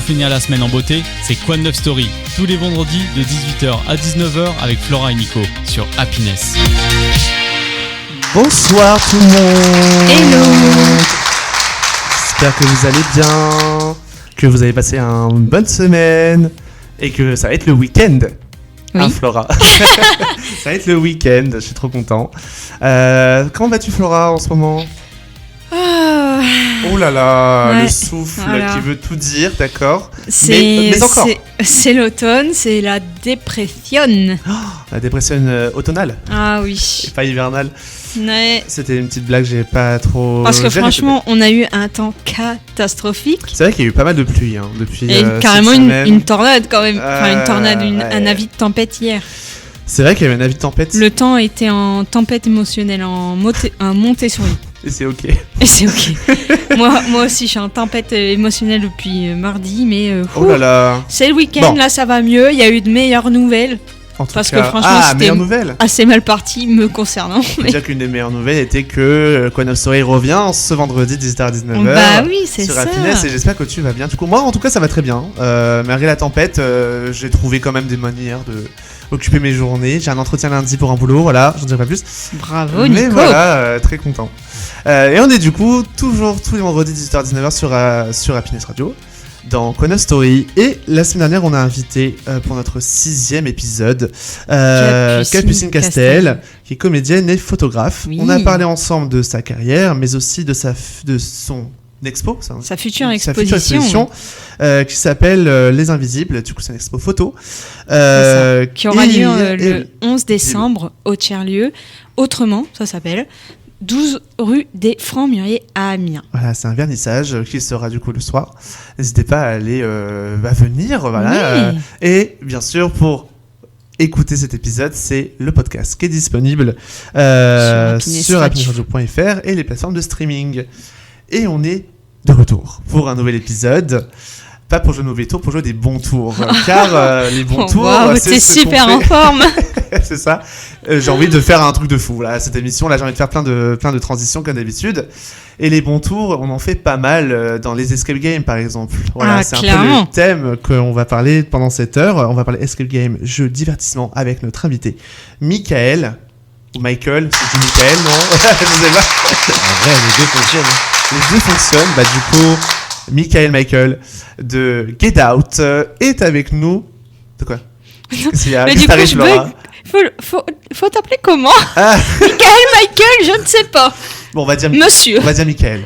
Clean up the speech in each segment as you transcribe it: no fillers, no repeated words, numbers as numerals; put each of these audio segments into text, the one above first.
finir la semaine en beauté, c'est Quoi de Neuf Story, tous les vendredis de 18h à 19h avec Flora et Nico sur Happiness. Bonsoir tout le monde. Hello. J'espère que vous allez bien, que vous avez passé une bonne semaine et que ça va être le week-end. Oui. Hein, Flora. Ça va être le week-end, je suis trop content. Comment vas-tu Flora en ce moment? Oh là là, ouais, le souffle voilà. qui veut tout dire, d'accord. C'est, mais encore. c'est l'automne, c'est la dépression. La dépression automnale Ah et oui. pas hivernale. Ouais. C'était une petite blague, j'ai pas trop... Parce que j'ai franchement, on a eu un temps catastrophique. C'est vrai qu'il y a eu pas mal de pluie depuis Et carrément cette semaine. une tornade quand même. Enfin, une tornade, ouais. un avis de tempête hier. C'est vrai qu'il y avait un avis de tempête. Le temps était en tempête émotionnelle, en montée sur lui. Et c'est ok. Et c'est ok. moi aussi, je suis en tempête émotionnelle depuis mardi, mais Oh là là. c'est le week-end, Bon. là ça va mieux. Il y a eu de meilleures nouvelles. En tout Parce cas... que franchement, ah, c'était- meilleure nouvelle. Assez mal parti me concernant. Je veux dire qu'une des meilleures nouvelles était que Quoi de Neuf Story revient ce vendredi 18h à 19h. Bah oui, c'est sur ça. Happiness et j'espère que tu vas bien. Du coup, moi en tout cas, ça va très bien. Malgré la tempête, j'ai trouvé quand même des manières de occuper mes journées. J'ai un entretien lundi pour un boulot, voilà, j'en dirai pas plus. Bravo, Mais Nico. voilà, très content. Et on est du coup toujours tous les vendredis 18h à 19h sur Happiness Radio dans Quoi de Neuf Story. Et la semaine dernière, on a invité pour notre 6e épisode Capucine Castel, qui est comédienne et photographe. Oui. On a parlé ensemble de sa carrière, mais aussi de son expo, Sa future sa future exposition. exposition qui s'appelle Les Invisibles. Du coup, c'est une expo photo Qui aura lieu et- le 11 décembre au tiers-lieu. Autrement, ça s'appelle 12 rue des Francs-Muriers à Amiens. Voilà, c'est un vernissage qui sera du coup le soir. N'hésitez pas à aller à venir, voilà. Oui. Et bien sûr, pour écouter cet épisode, c'est le podcast qui est disponible sur happinessradio.fr et les plateformes de streaming. Et on est de retour pour un nouvel épisode. Pas pour jouer de mauvais tours, pour jouer des bons tours. Car les bons tours, Waouh, c'est t'es ce qu'on super fait. en forme. C'est ça. J'ai envie de faire un truc de fou. Là, cette émission, là, j'ai envie de faire plein de transitions comme d'habitude. Et les bons tours, on en fait pas mal dans les escape games, par exemple. Voilà, Ah, c'est clairement. un peu le thème qu'on va parler pendant cette heure. On va parler escape game, jeu, divertissement avec notre invité, Michael. Ou Michael, c'est du Michael, non? Je sais pas. En vrai, les deux fonctionnent. Les deux fonctionnent. Bah, du coup, Michael de Get Out est avec nous. De quoi? Qu'est-ce qu'il y a? Mais Qu'est-ce du qui coup, t'arrive, je Laura? faut t'appeler comment? Ah. Michael, je ne sais pas. Bon, on va dire Monsieur. On va dire Michael.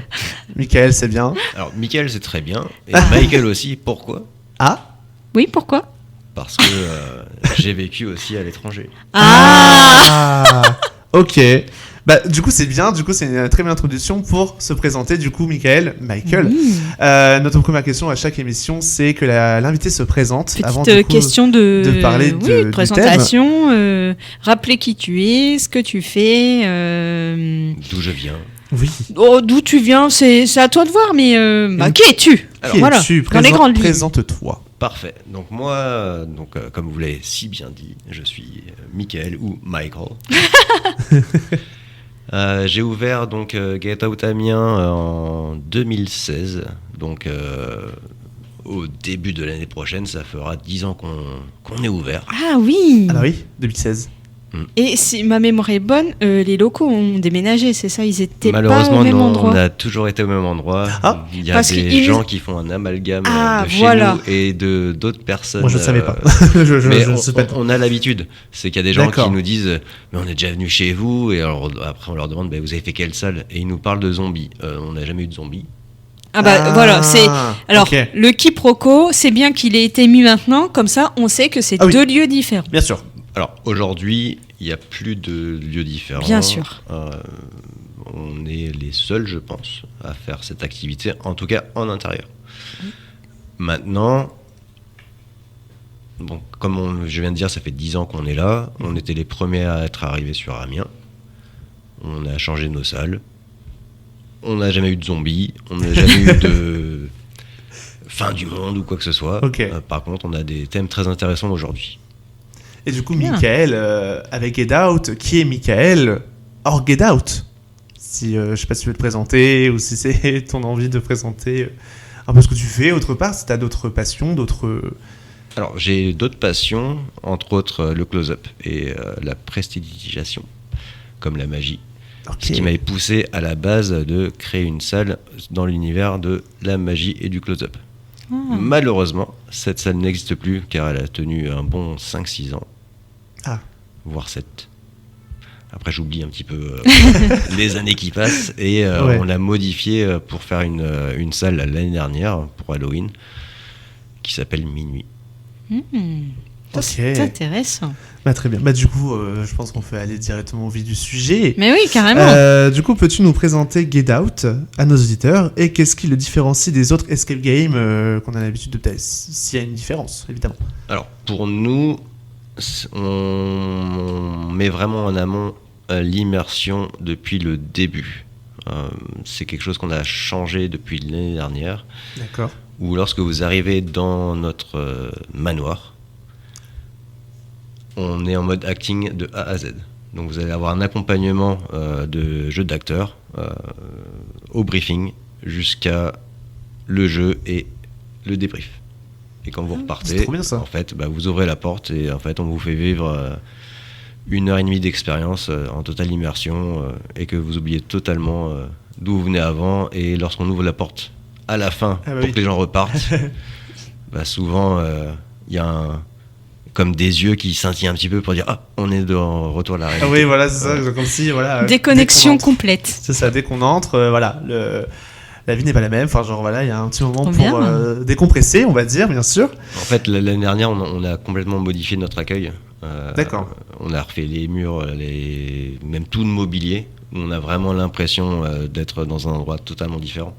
Michael, c'est bien. Alors, Michael, c'est très bien. Et Michael aussi. Pourquoi? Ah, Oui, pourquoi? Parce que j'ai vécu aussi à l'étranger. Ah. ok. Bah, du coup, c'est bien. Du coup, c'est une très bonne introduction pour se présenter. Du coup, Michael. Notre première question à chaque émission, c'est que l'invité se présente. avant Petite du coup, question de parler oui, du présentation, rappeler qui tu es, ce que tu fais, D'où je viens. Oui. d'où tu viens, c'est à toi de voir, mais qui es-tu? Alors, Qui voilà, es-tu? dans les grandes lignes. Présente-toi. Parfait. Donc moi, comme vous l'avez si bien dit, je suis Michael ou Michael. J'ai ouvert donc Get Out Amiens en 2016. Donc au début de l'année prochaine, ça fera 10 ans qu'on est ouvert. Ah oui. Ah bah oui, 2016. Et si ma mémoire est bonne, les locaux ont déménagé, c'est ça? Ils étaient pas Malheureusement, au même non, endroit. on a toujours été au même endroit. Ah, il y a parce des qu'ils- gens qui font un amalgame Ah, de chez voilà. nous et de d'autres personnes. Moi, je ne savais pas. Mais je ne sais pas. on a l'habitude. C'est qu'il y a des gens D'accord. qui nous disent mais on est déjà venu chez vous, et alors après on leur demande vous avez fait quelle salle, et ils nous parlent de zombies. On n'a jamais eu de zombies. Ah bah voilà, c'est... Alors, ok. le quiproquo, c'est bien qu'il ait été mis maintenant, comme ça, on sait que c'est Ah oui. deux lieux différents. Bien sûr. Alors aujourd'hui, il n'y a plus de lieux différents. Bien sûr. On est les seuls, je pense, à faire cette activité, en tout cas en intérieur. Maintenant, bon, comme je viens de dire, ça fait 10 ans qu'on est là. On était les premiers à être arrivés sur Amiens. On a changé nos salles. On n'a jamais eu de zombies. On n'a jamais eu de fin du monde ou quoi que ce soit. Ok. Par contre, on a des thèmes très intéressants aujourd'hui. Et du coup, Bien. Michael, avec Get Out, qui est Michael hors Get Out? Si, je sais pas si tu veux te présenter ou si c'est ton envie de présenter un un peu ce que tu fais autre part, si tu as d'autres passions, d'autres... Alors, j'ai d'autres passions, entre autres le close-up et la prestidigitation, comme la magie. Okay. Ce qui m'avait poussé à la base de créer une salle dans l'univers de la magie et du close-up. Malheureusement, cette salle n'existe plus car elle a tenu un bon 5-6 ans, voire 7. Après, j'oublie un petit peu les années qui passent et on l'a modifié pour faire une salle l'année dernière pour Halloween qui s'appelle Minuit. C'est intéressant. Très bien. Du coup, je pense qu'on peut aller directement au vif du sujet. Mais oui, carrément. Du coup, peux-tu nous présenter Get Out à nos auditeurs et qu'est-ce qui le différencie des autres escape games qu'on a l'habitude de peut-être, s'il y a une différence, évidemment. Alors, pour nous, on met vraiment en amont l'immersion depuis le début. C'est quelque chose qu'on a changé depuis l'année dernière. D'accord. Où lorsque vous arrivez dans notre manoir, on est en mode acting de A à Z. Donc vous allez avoir un accompagnement de jeu d'acteurs au briefing jusqu'à le jeu et le débrief. Et quand vous repartez, c'est trop bien, ça. En fait, vous ouvrez la porte et en fait on vous fait vivre 1h30 d'expérience en totale immersion et que vous oubliez totalement d'où vous venez avant. Et lorsqu'on ouvre la porte à la fin pour que les gens repartent, souvent il y a comme des yeux qui scintillent un petit peu pour dire on est de retour à la réalité. Oui, voilà, c'est ça, comme si déconnexion complète. C'est ça, dès qu'on entre, la vie n'est pas la même. Enfin, il y a un petit moment pour décompresser, on va dire, bien sûr. En fait, l'année dernière, on a complètement modifié notre accueil. D'accord. On a refait les murs, même tout le mobilier. On a vraiment l'impression d'être dans un endroit totalement différent.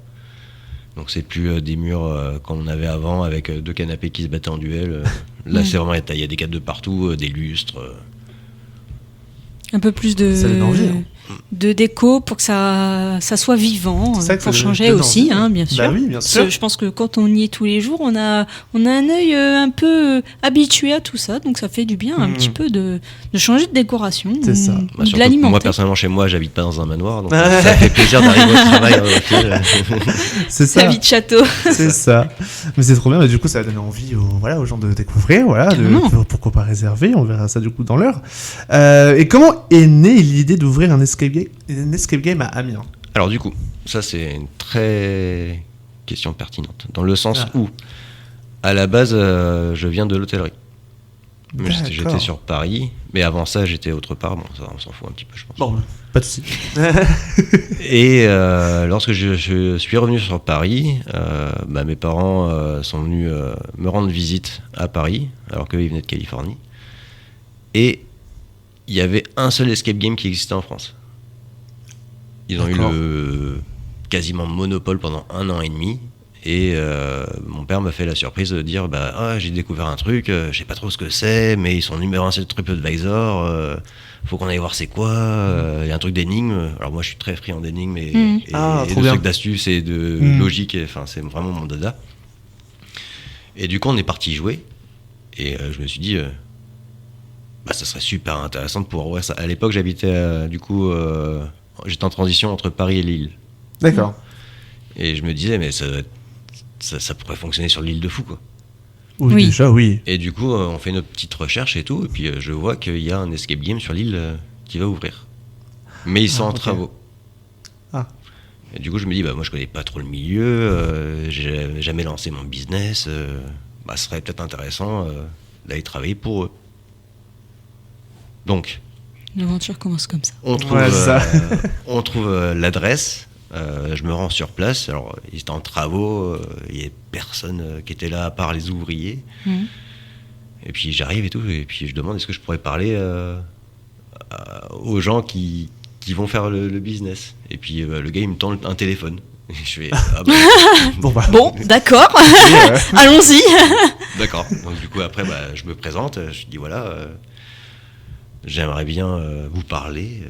Donc c'est plus des murs comme on avait avant avec 2 canapés qui se battaient en duel. Là c'est vraiment, il y a des cadres de partout, des lustres. Un peu plus de, ça donne envie, hein. De déco pour que ça soit vivant, pour changer aussi, bien sûr. Oui, bien sûr. Je pense que quand on y est tous les jours, on a un œil un peu habitué à tout ça, donc ça fait du bien un petit peu de changer de décoration, c'est ça. De l'alimenter. Moi personnellement chez moi, j'habite pas dans un manoir, donc ça fait plaisir d'arriver au travail. C'est ça. La vie de château. C'est ça. Mais c'est trop bien. Du coup, ça va donner envie aux gens de découvrir. Pourquoi pas réserver. On verra ça du coup dans l'heure. Et comment est née l'idée d'ouvrir un escape game à Amiens? Alors du coup, ça c'est une très question pertinente, dans le sens où, à la base, je viens de l'hôtellerie. J'étais sur Paris, mais avant ça, j'étais autre part. Bon, ça, on s'en fout un petit peu, je pense. Bon, pas de souci. Et lorsque je suis revenu sur Paris, mes parents sont venus me rendre visite à Paris, alors qu'eux, ils venaient de Californie. Et il y avait un seul escape game qui existait en France. Ils ont eu quasiment monopole pendant 1 an et demi. Et mon père m'a fait la surprise de dire j'ai découvert un truc, je sais pas trop ce que c'est, mais ils sont numéro 1 sur TripAdvisor, faut qu'on aille voir c'est quoi, il y a un truc d'énigmes. Alors moi je suis très friand d'énigmes et de trucs d'astuces et de logique, c'est vraiment mon dada. Et du coup on est parti jouer et je me suis dit ça serait super intéressant de pouvoir voir ça. À l'époque j'habitais j'étais en transition entre Paris et Lille. D'accord. Et je me disais mais ça pourrait fonctionner sur l'île de Fou, quoi. Oui, déjà, oui. Et du coup, on fait notre petite recherche et tout, et puis je vois qu'il y a un escape game sur l'île qui va ouvrir. Mais ils sont en travaux. Et du coup, je me dis, moi je connais pas trop le milieu, j'ai jamais lancé mon business, ce serait peut-être intéressant d'aller travailler pour eux. Donc, l'aventure commence comme ça. On trouve l'adresse. Je me rends sur place. Alors, ils étaient en travaux, il n'y avait personne qui était là à part les ouvriers. Et puis j'arrive et tout, et puis je demande est-ce que je pourrais parler aux gens qui vont faire le business. Et puis le gars il me tend un téléphone. Et je fais bon, d'accord, allons-y. D'accord. Donc du coup après je me présente, je dis voilà, j'aimerais bien vous parler.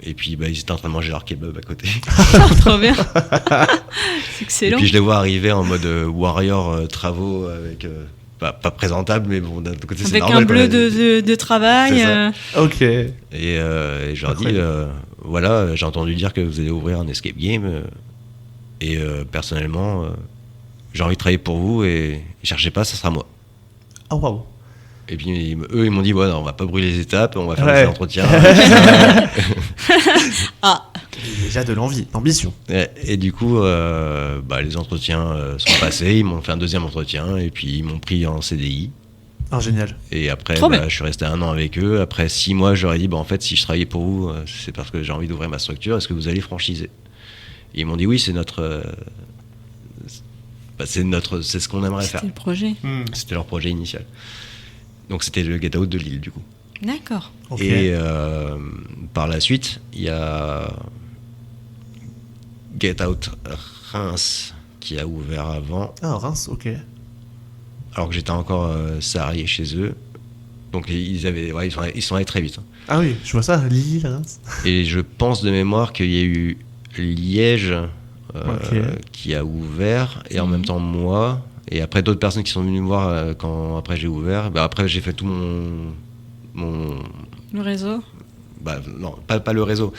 Et puis ils étaient en train de manger leur kebab à côté. Trop bien. C'est excellent. Et puis je les vois arriver en mode warrior travaux avec pas présentable, mais bon d'un côté c'est normal. Avec un bleu de travail. Ok. Et je leur dis voilà, j'ai entendu dire que vous allez ouvrir un escape game. Et personnellement, j'ai envie de travailler pour vous et cherchez pas, ça sera moi. Ah, waouh. Et puis eux, ils m'ont dit, ouais, non, on va pas brûler les étapes, on va faire des entretiens. Déjà de l'envie, d'ambition. Et du coup, les entretiens sont passés, ils m'ont fait un deuxième entretien et puis ils m'ont pris en CDI. Ah, génial. Et après, je suis resté 1 an avec eux. Après 6 mois, je leur ai dit, en fait, si je travaillais pour vous, c'est parce que j'ai envie d'ouvrir ma structure, est-ce que vous allez franchiser ? Et ils m'ont dit, oui, c'est c'est ce qu'on aimerait faire. C'était le projet. C'était leur projet initial. Donc c'était le Get Out de Lille, du coup. D'accord. Okay. Et par la suite, il y a Get Out Reims qui a ouvert avant. Ah, Reims, ok. Alors que j'étais encore salarié chez eux. Donc ils sont allés très vite. Ah oui, je vois ça, Lille, Reims. Et je pense de mémoire qu'il y a eu Liège qui a ouvert, et en même temps moi, et après d'autres personnes qui sont venues me voir quand après j'ai ouvert. Après j'ai fait tout mon... Le réseau ? Non, pas le réseau.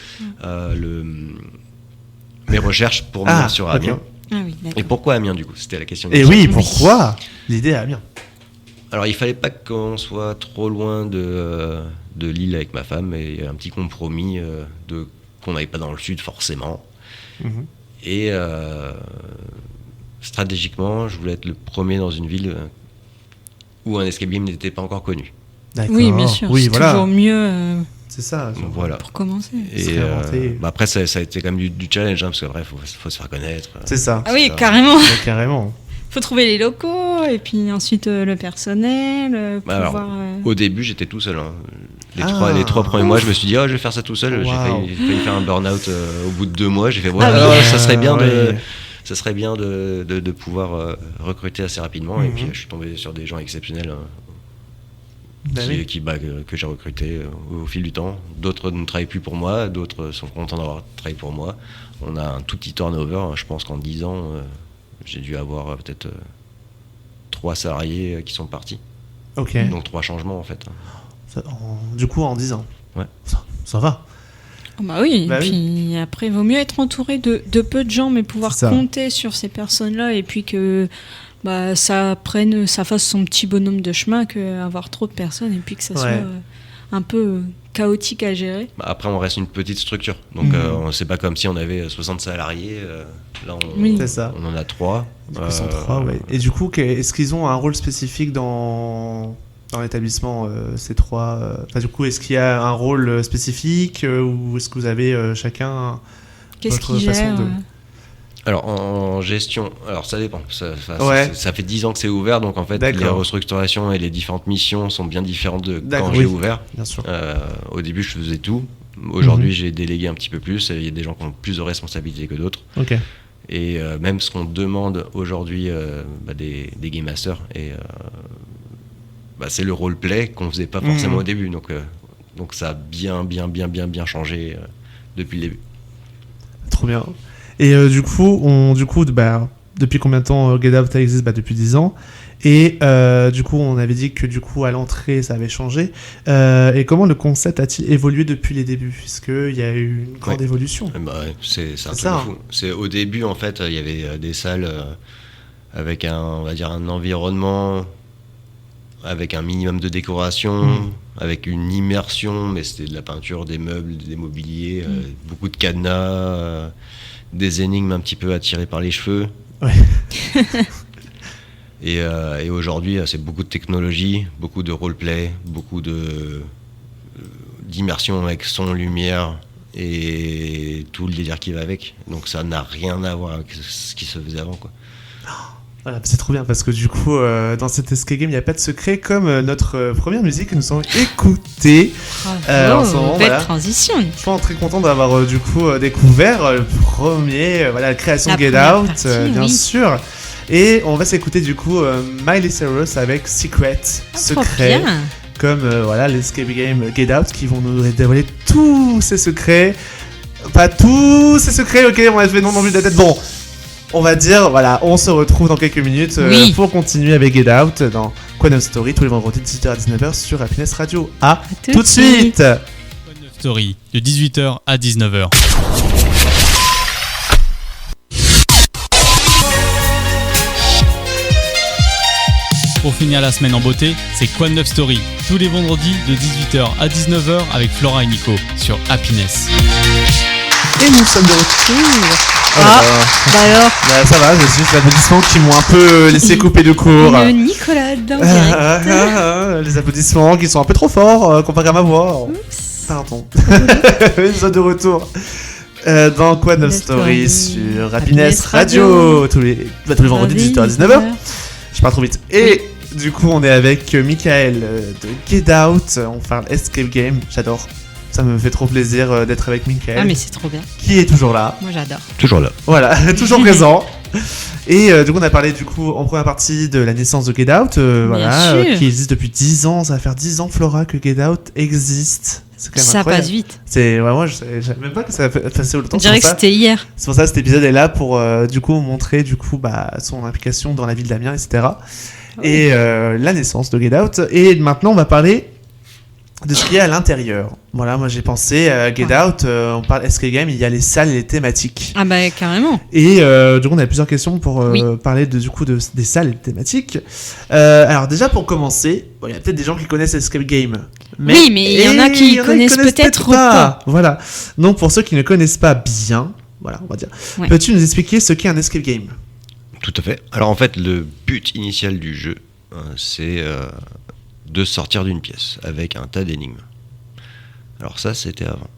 Mes recherches pour venir sur Amiens. Ah oui, d'accord. Et pourquoi Amiens, du coup ? C'était la question. Et oui, pourquoi l'idée à Amiens ? Alors, il fallait pas qu'on soit trop loin de Lille avec ma femme, et un petit compromis qu'on n'aille pas dans le sud, forcément. Et stratégiquement, je voulais être le premier dans une ville où un escape game n'était pas encore connu. D'accord. Oui, bien sûr. C'est toujours mieux c'est ça, voilà. Pour commencer. Et après, ça a été quand même du challenge, parce qu'après, il faut se faire connaître. C'est ça. Ah oui, carrément. Ouais, carrément. Faut trouver les locaux, et puis ensuite le personnel. Au début, j'étais tout seul. Les 3 premiers mois, je me suis dit, je vais faire ça tout seul. J'ai failli faire un burn-out au bout de 2 mois. J'ai fait, ça serait bien ça serait bien de pouvoir recruter assez rapidement. Et puis, je suis tombé sur des gens exceptionnels que j'ai recrutés au fil du temps. D'autres ne travaillent plus pour moi, d'autres sont contents d'avoir travaillé pour moi. On a un tout petit turnover. Je pense qu'en 10 ans, j'ai dû avoir peut-être 3 salariés qui sont partis. Ok. Donc 3 changements en fait. Du coup, en 10 ans. Ouais. Ça va. Oui, puis après, il vaut mieux être entouré de peu de gens, mais pouvoir compter sur ces personnes-là, et puis que ça fasse son petit bonhomme de chemin, qu'avoir trop de personnes, et puis que ça soit un peu chaotique à gérer. Après, on reste une petite structure, donc c'est pas comme si on avait 60 salariés. Là, on en a 3. Ils sont 3, ouais. Et du coup, est-ce qu'ils ont un rôle spécifique dans l'établissement, ces 3 du coup, est-ce qu'il y a un rôle spécifique, ou est-ce que vous avez chacun Qu'est-ce qu'ils gèrent Alors, en gestion, ça dépend. Ça fait 10 ans que c'est ouvert, donc en fait, les restructurations et les différentes missions sont bien différentes de quand j'ai ouvert. Bien sûr. Au début, je faisais tout. Aujourd'hui, j'ai délégué un petit peu plus. Il y a des gens qui ont plus de responsabilités que d'autres. Ok. Et même ce qu'on demande aujourd'hui des Game Masters, c'est le roleplay qu'on faisait pas forcément au début. Donc ça a bien changé depuis le début. Trop bien. Et du coup, depuis combien de temps Get Out existe ? Depuis 10 ans. Et du coup, on avait dit que du coup, à l'entrée, ça avait changé. Et comment le concept a-t-il évolué depuis les débuts ? Est-ce qu'il y a eu une grande évolution ? C'est un truc de fou. Au début, en fait, il y avait des salles avec un environnement, avec un minimum de décoration, avec une immersion, mais c'était de la peinture, des meubles, des mobiliers, beaucoup de cadenas, des énigmes un petit peu attirées par les cheveux. Ouais. Et aujourd'hui, c'est beaucoup de technologie, beaucoup de roleplay, beaucoup d'immersion avec son, lumière et tout le délire qui va avec. Donc ça n'a rien à voir avec ce qui se faisait avant, quoi. Voilà, c'est trop bien parce que du coup, dans cet escape game, il n'y a pas de secret, comme notre première musique que nous avons écoutée. Belle transition. Je suis très content d'avoir du coup découvert le premier, la création de Get Out, bien sûr. Et on va s'écouter du coup Miley Cyrus avec Secret, secret, comme l'escape game Get Out, qui vont nous dévoiler tous ses secrets. Pas tous ses secrets, ok, on a fait non plus de la tête. Bon, on va dire, on se retrouve dans quelques minutes pour continuer avec Get Out dans Quantum Story tous les vendredis de 18h à 19h sur Happiness Radio. À tout de suite. Quantum Story de 18h à 19h. pour finir la semaine en beauté, c'est Quoi de neuf Story, tous les vendredis de 18h à 19h avec Flora et Nico sur Happiness. Et nous sommes de retour. Alors ça va, c'est juste les applaudissements qui m'ont un peu laissé couper de cours. Le Nicolas dans direct. Les applaudissements qui sont un peu trop forts comparé à ma voix. Oups. Pardon. Nous sommes de retour. Dans Quoi de neuf Story sur Happiness Radio tous les vendredis 18h à 19h. Je pars trop vite. Et du coup on est avec Michael de Get Out. On parle Escape Game, j'adore. Ça me fait trop plaisir d'être avec Michael. Ah mais c'est trop bien. Qui est toujours là. Moi j'adore. Toujours là. Voilà, toujours présent. Et du coup on a parlé du coup en première partie de la naissance de Get Out, qui existe depuis 10 ans. Ça va faire 10 ans Flora que Get Out existe. C'est quand même ça incroyable. Passe vite. C'est vraiment, je savais même pas que ça passait autant. On dirait que c'était hier. C'est pour ça que cet épisode est là pour du coup montrer du coup son implication dans la ville d'Amiens, etc. Et la naissance de Get Out. Et maintenant on va parler de ce qu'il y a à l'intérieur. Voilà, moi j'ai pensé Get Out, on parle Escape Game, il y a les salles et les thématiques. Ah bah carrément. Et du coup on a plusieurs questions pour parler des salles et des thématiques. Alors déjà pour commencer, il y a peut-être des gens qui connaissent Escape Game. Mais il y en a qui connaissent peut-être pas. Voilà. Donc pour ceux qui ne connaissent pas bien, voilà, on va dire. Ouais. Peux-tu nous expliquer ce qu'est un Escape Game ? Tout à fait. Alors en fait, le but initial du jeu, c'est de sortir d'une pièce avec un tas d'énigmes. Alors ça, c'était avant.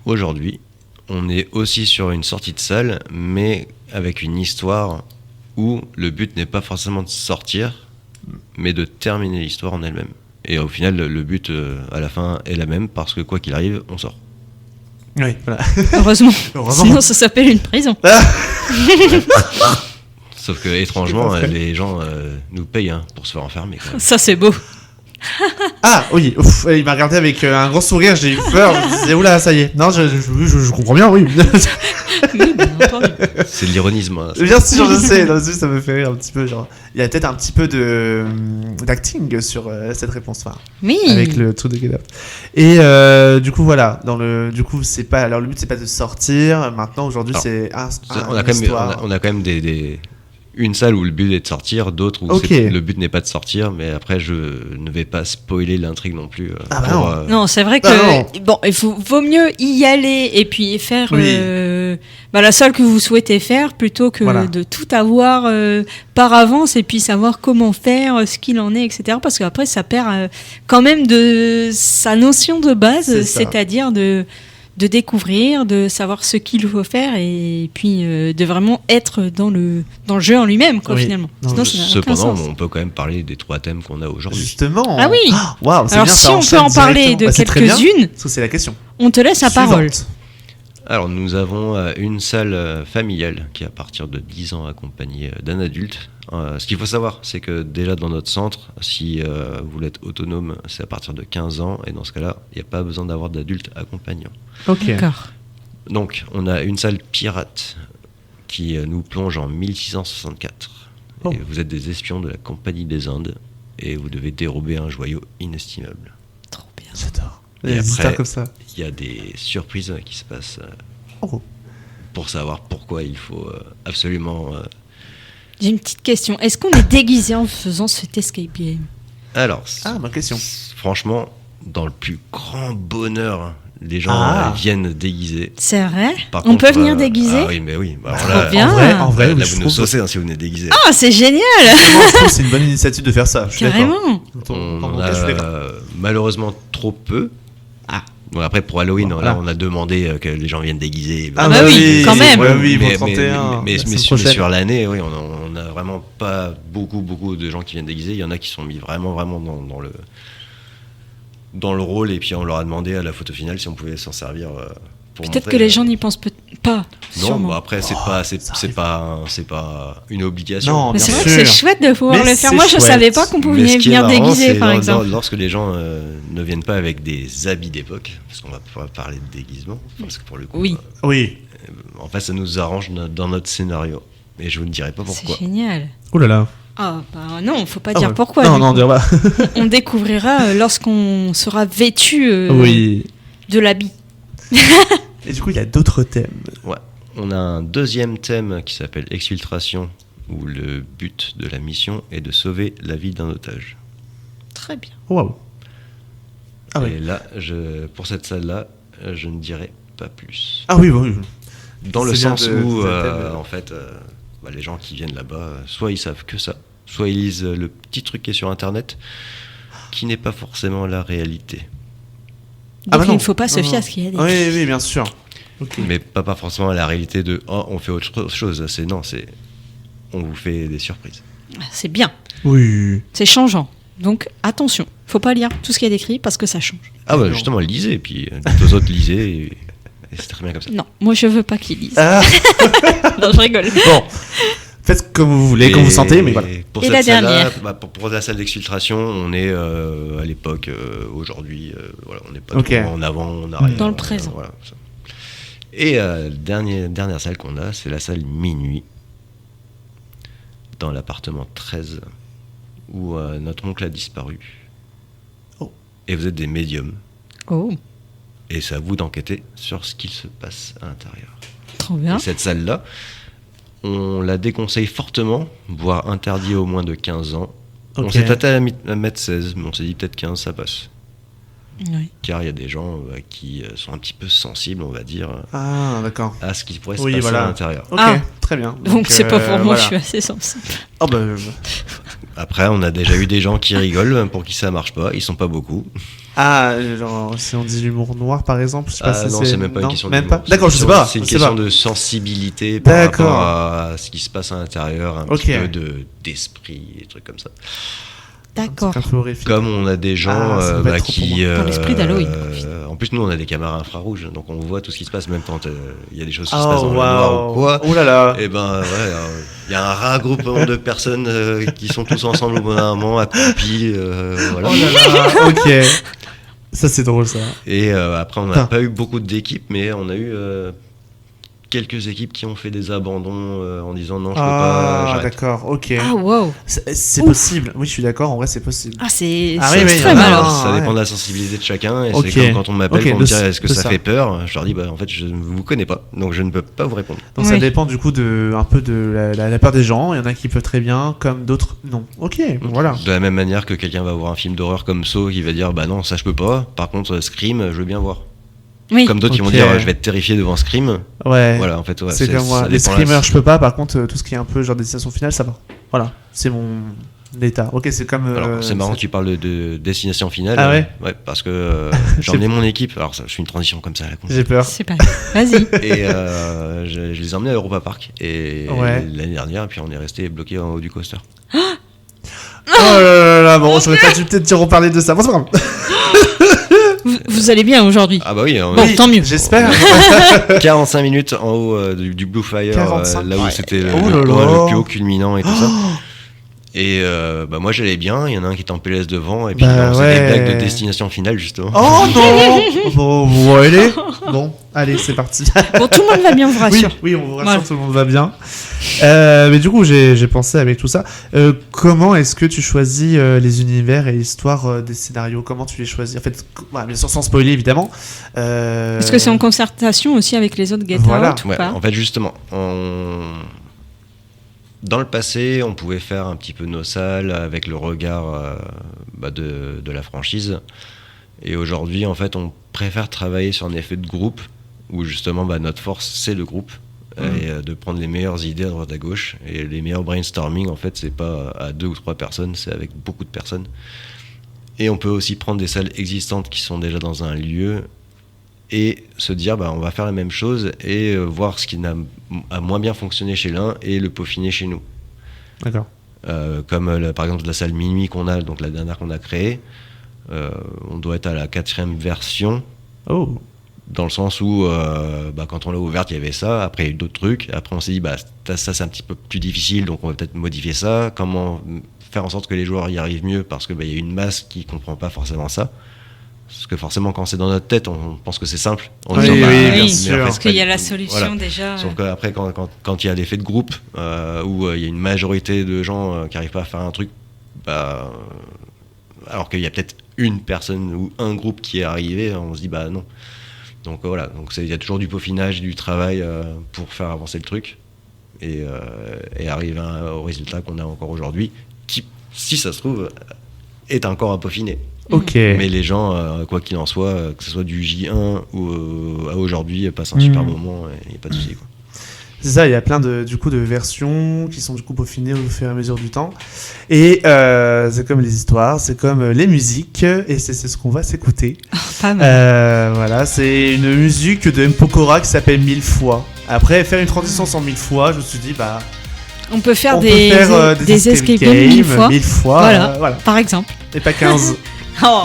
Aujourd'hui, on est aussi sur une sortie de salle, mais avec une histoire où le but n'est pas forcément de sortir, mais de terminer l'histoire en elle-même. Et au final, le but à la fin est la même, parce que quoi qu'il arrive, on sort. Oui, voilà. Heureusement. Sinon, ça s'appelle une prison. Sauf que, étrangement, les gens nous payent pour se faire enfermer. Quand même. Ça, c'est beau. Ah oui, il m'a regardé avec un grand sourire, j'ai eu peur, je me disais oula ça y est. Non, je comprends bien, oui. Oui, bien entendu. C'est de l'ironisme. Hein, bien sûr, je sais, ça me fait rire un petit peu. Genre, il y a peut-être un petit peu d'acting sur cette réponse, oui. Avec le truc de Get Out. Et du coup voilà, du coup c'est pas, alors le but c'est pas de sortir. Maintenant aujourd'hui c'est on a quand même une salle où le but est de sortir, d'autres où le but n'est pas de sortir, mais après je ne vais pas spoiler l'intrigue non plus. Non, c'est vrai que il vaut mieux y aller et puis faire la salle que vous souhaitez faire plutôt que de tout avoir par avance et puis savoir comment faire, ce qu'il en est, etc. Parce qu'après ça perd quand même de sa notion de base, c'est-à-dire de découvrir, de savoir ce qu'il faut faire et puis de vraiment être dans le jeu en lui-même, finalement. Non, cependant, on peut quand même parler des 3 thèmes qu'on a aujourd'hui. Justement. Ah oui. Wow, c'est alors bien, si on peut en parler de quelques-unes, parce que c'est la question. On te laisse la parole. Alors nous avons une salle familiale qui est à partir de 10 ans accompagnée d'un adulte. Ce qu'il faut savoir, c'est que déjà dans notre centre, si vous voulez être autonome, c'est à partir de 15 ans, et dans ce cas-là, il n'y a pas besoin d'avoir d'adulte accompagnant. Ok. D'accord. Donc on a une salle pirate qui nous plonge en 1664. Et vous êtes des espions de la Compagnie des Indes, et vous devez dérober un joyau inestimable. Trop bien. J'adore. Et après, comme ça. Il y a des surprises qui se passent pour savoir pourquoi il faut absolument... J'ai une petite question. Est-ce qu'on est déguisé en faisant cet escape game ? Alors, ma question. Franchement, dans le plus grand bonheur, les gens viennent déguisés. C'est vrai ? Par on contre, peut venir déguisé ? Ah oui, mais oui. Trop bien. En vrai, là, vous nous saucez si vous venez déguisé. Ah, c'est génial ! Je trouve que c'est une bonne initiative de faire ça. Je suis carrément. On a malheureusement trop peu. Bon, après, pour Halloween, là, on a demandé que les gens viennent déguisés. Ah bah oui, quand même. Mais sur l'année, oui, on a vraiment pas beaucoup de gens qui viennent déguisés. Il y en a qui sont mis vraiment dans le rôle, et puis on leur a demandé à la photo finale si on pouvait s'en servir pour peut-être que les gens n'y pensent pas. Non, bah après c'est pas une obligation. Non, mais c'est vrai que c'est chouette de pouvoir le faire. Moi, je savais pas qu'on pouvait venir déguisé, par exemple. Lorsque les gens ne viennent pas avec des habits d'époque, parce qu'on va pouvoir parler de déguisement, parce que pour le coup, en fait, ça nous arrange dans notre scénario. Et je vous ne dirai pas pourquoi. C'est génial. Oh là là. Ah bah non, faut pas dire pourquoi. Non, dire pas. On découvrira lorsqu'on sera vêtu de l'habit. Et du coup, il y a d'autres thèmes. Ouais. On a un deuxième thème qui s'appelle Exfiltration, où le but de la mission est de sauver la vie d'un otage. Très bien. Waouh. Ah et là, pour cette salle-là, je ne dirai pas plus. Ah oui, oui. Dans le sens où, en fait, les gens qui viennent là-bas, soit ils savent que ça, soit ils lisent le petit truc qui est sur Internet, qui n'est pas forcément la réalité. Donc il ne faut pas se fier à ce qu'il y a dit. Oui, bien sûr. Okay. Mais pas forcément la réalité de on fait autre chose. On vous fait des surprises. C'est bien. Oui. C'est changeant. Donc attention, faut pas lire tout ce qui est décrit parce que ça change. Ah bah justement, lisez, et puis dites aux autres lisez, et c'est très bien comme ça. Non, moi je veux pas qu'ils lisent. Non, je rigole. Bon, faites comme vous voulez, comme vous sentez, mais voilà. Pour cette salle-là, pour la salle d'exfiltration, on est à l'époque, aujourd'hui, on n'est pas trop en avant, en arrière. Dans le présent. Voilà, ça. Et dernière salle qu'on a, c'est la salle Minuit, dans l'appartement 13, où notre oncle a disparu. Oh. Et vous êtes des médiums. Oh. Et c'est à vous d'enquêter sur ce qu'il se passe à l'intérieur. Trop bien. Et cette salle-là, on la déconseille fortement, voire interdit au moins de 15 ans. Okay. On s'est tâté à mettre 16, mais on s'est dit peut-être 15, ça passe. Oui. Car il y a des gens qui sont un petit peu sensibles, on va dire, à ce qui pourrait se passer à l'intérieur. Ok, très bien. Donc c'est pas pour moi, je suis assez sensible. Oh bah, Après, on a déjà eu des gens qui rigolent, pour qui ça marche pas, ils sont pas beaucoup. Ah, genre, si on dit l'humour noir par exemple, je sais pas si non, c'est même pas une question d'humour. Pas. D'accord, je sais pas. C'est une question de sensibilité par rapport à ce qui se passe à l'intérieur, un petit peu d'esprit, des trucs comme ça. D'accord. Comme on a des gens qui... Dans l'esprit d'Halloween. En plus, nous, on a des caméras infrarouges, donc on voit tout ce qui se passe, même quand il y a des choses qui se passent dans le noir ou quoi. Oh là là. Et ben, il y a un regroupement de personnes qui sont tous ensemble au bon moment, accroupis. Voilà. Oh là là, ok. Ça, c'est drôle, ça. Et après, on n'a pas eu beaucoup d'équipes, mais on a eu... quelques équipes qui ont fait des abandons en disant non, je peux pas, j'arrête. D'accord, ok. Ah, wow. C'est possible. Oui, je suis d'accord, en vrai, c'est possible. Ah, c'est extrême alors. Ça dépend de la sensibilité de chacun. Et c'est comme quand on m'appelle pour me dire est-ce que ça fait peur, je leur dis en fait, je ne vous connais pas, donc je ne peux pas vous répondre. Donc ça dépend du coup un peu de la peur des gens. Il y en a qui peuvent très bien, comme d'autres non. Ok, voilà. De la même manière que quelqu'un va voir un film d'horreur comme Saw qui va dire non, ça je peux pas. Par contre, Scream, je veux bien voir. Oui. Comme d'autres qui vont dire je vais être terrifié devant Scream. Ouais. Voilà, en fait, c'est comme moi. Les screamers, je peux pas. Par contre, tout ce qui est un peu genre destination finale, ça va. Voilà, c'est mon état. Ok, c'est comme. Alors, c'est marrant que tu parles de destination finale. Ah ouais. Ouais, parce que j'ai emmené mon équipe. Alors, je fais une transition comme ça. J'ai peur. C'est pas. Vas-y. Et je les ai emmenés à Europa Park. Et l'année dernière, puis on est resté bloqué en haut du coaster. Oh là là, bon, j'aurais pas dû peut-être te reparler de ça. Bon, c'est pas grave. Vous allez bien aujourd'hui? Ah bah oui, tant mieux. J'espère. 45 minutes en haut du Blue Fire, là où c'était le plus haut culminant et tout ça. Et moi j'allais bien, il y en a un qui était en PLS devant et puis on faisait des blagues de destination finale justement. Oh non. Bon, allez. Bon, allez, c'est parti. Bon, tout le monde va bien, on vous rassure. Oui, on vous rassure, tout le monde va bien. Mais du coup, j'ai pensé avec tout ça. Comment est-ce que tu choisis les univers et l'histoire des scénarios? Comment tu les choisis? En fait, bien sûr, sans spoiler évidemment. Est-ce que c'est en concertation aussi avec les autres Get Out ou pas? En fait, justement, dans le passé, on pouvait faire un petit peu nos salles avec le regard de la franchise. Et aujourd'hui, en fait, on préfère travailler sur un effet de groupe où justement notre force, c'est le groupe. Et de prendre les meilleures idées à droite à gauche. Et les meilleurs brainstorming, en fait, c'est pas à 2 ou 3 personnes, c'est avec beaucoup de personnes. Et on peut aussi prendre des salles existantes qui sont déjà dans un lieu et se dire on va faire la même chose et voir ce qui a moins bien fonctionné chez l'un et le peaufiner chez nous. D'accord. Comme par exemple la salle Minuit qu'on a, donc la dernière qu'on a créée, on doit être à la 4e version. Oh. Dans le sens où quand on l'a ouverte il y avait ça, après il y a eu d'autres trucs, après on s'est dit ça c'est un petit peu plus difficile donc on va peut-être modifier ça, comment faire en sorte que les joueurs y arrivent mieux parce que y a une masse qui comprend pas forcément ça. Parce que forcément, quand c'est dans notre tête, on pense que c'est simple. Oui, bien sûr. Parce qu'il y a la solution déjà. Sauf qu'après, quand il y a l'effet de groupe, où il y a une majorité de gens qui n'arrivent pas à faire un truc, alors qu'il y a peut-être une personne ou un groupe qui est arrivé, on se dit non. Donc voilà, il y a toujours du peaufinage, du travail pour faire avancer le truc. et arriver au résultat qu'on a encore aujourd'hui, qui, si ça se trouve, est encore à peaufiner. Ok. Mais les gens, quoi qu'il en soit, que ce soit du J1 ou à aujourd'hui, passent un super moment, il n'y a pas de souci, quoi. C'est ça, il y a plein de versions qui sont du coup peaufinées au fur et à mesure du temps. Et c'est comme les histoires, c'est comme les musiques, et c'est ce qu'on va s'écouter. Pas mal. Voilà, c'est une musique de M. Pokora qui s'appelle 1000 fois. Après, faire une transition sans 1000 fois, je me suis dit, on peut faire on des escape games 1000 fois. 1000 fois, voilà, par exemple. Et pas 15. Oh.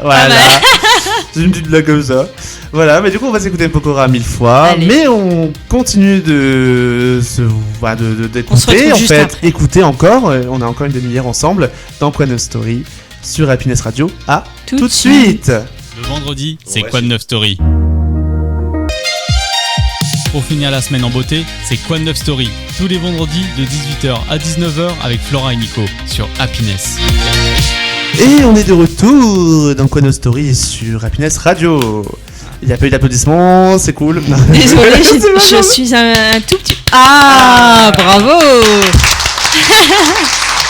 Voilà. C'est une petite blague comme ça. Voilà, mais du coup on va s'écouter Pokora 1000 fois. Allez. Mais on continue d'écouter, en fait, après. écouter encore. On a encore une demi-heure ensemble dans Quoi de Neuf Story sur Happiness Radio. À tout de suite. Le vendredi, c'est Ouais, Quoi de Neuf Story. Pour finir la semaine en beauté, c'est Quoi de Neuf Story. Tous les vendredis de 18h à 19h avec Flora et Nico sur Happiness. Et on est de retour dans Quoi de Neuf Story sur Happiness Radio. Il n'y a pas eu d'applaudissements, c'est cool. Désolée, je suis un tout petit... Ah, bravo.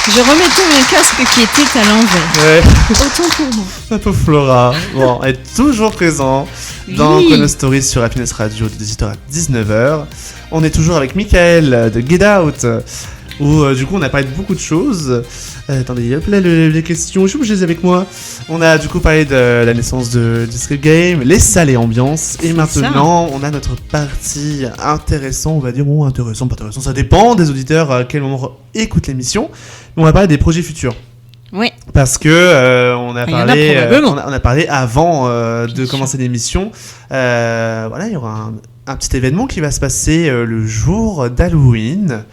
Je remettais mon casque qui était à l'envers. Ouais. Autant pour moi. La pauvre Flora. Bon, elle est toujours présente dans Oui. Quoi de Neuf Story sur Happiness Radio de 18h à 19h. On est toujours avec Michael de Get Out, où du coup on a parlé de beaucoup de choses. Attendez, hop là, les questions, je les ai avec moi. On a du coup parlé de la naissance de Escape Game, les salles et ambiances. Et maintenant, on a notre partie intéressante, on va dire, ou intéressant, pas intéressant, ça dépend des auditeurs à quel moment écoutent l'émission. Mais on va parler des projets futurs. Oui. Parce que on a parlé avant de Bien commencer l'émission. Voilà, il y aura un petit événement qui va se passer le jour d'Halloween.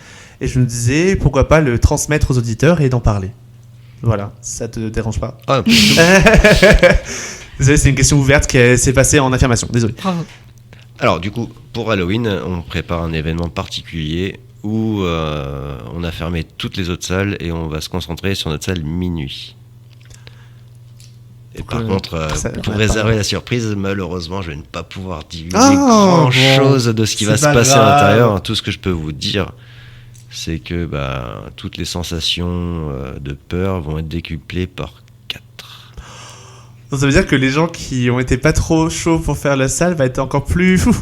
Et je me disais, pourquoi pas le transmettre aux auditeurs et d'en parler. Voilà, ça te dérange pas? Ah, Désolé, c'est une question ouverte qui s'est passée en affirmation, désolé. Bravo. alors du coup, pour Halloween, on prépare un événement particulier où on a fermé toutes les autres salles et on va se concentrer sur notre salle minuit. Et par contre, pour réserver la surprise, malheureusement, je vais ne pas pouvoir divulguer grand-chose de ce qui va se passer à l'intérieur. Tout ce que je peux vous dire, c'est que toutes les sensations de peur vont être décuplées par 4. Donc ça veut dire que les gens qui ont été pas trop chauds pour faire la salle va être encore plus fou.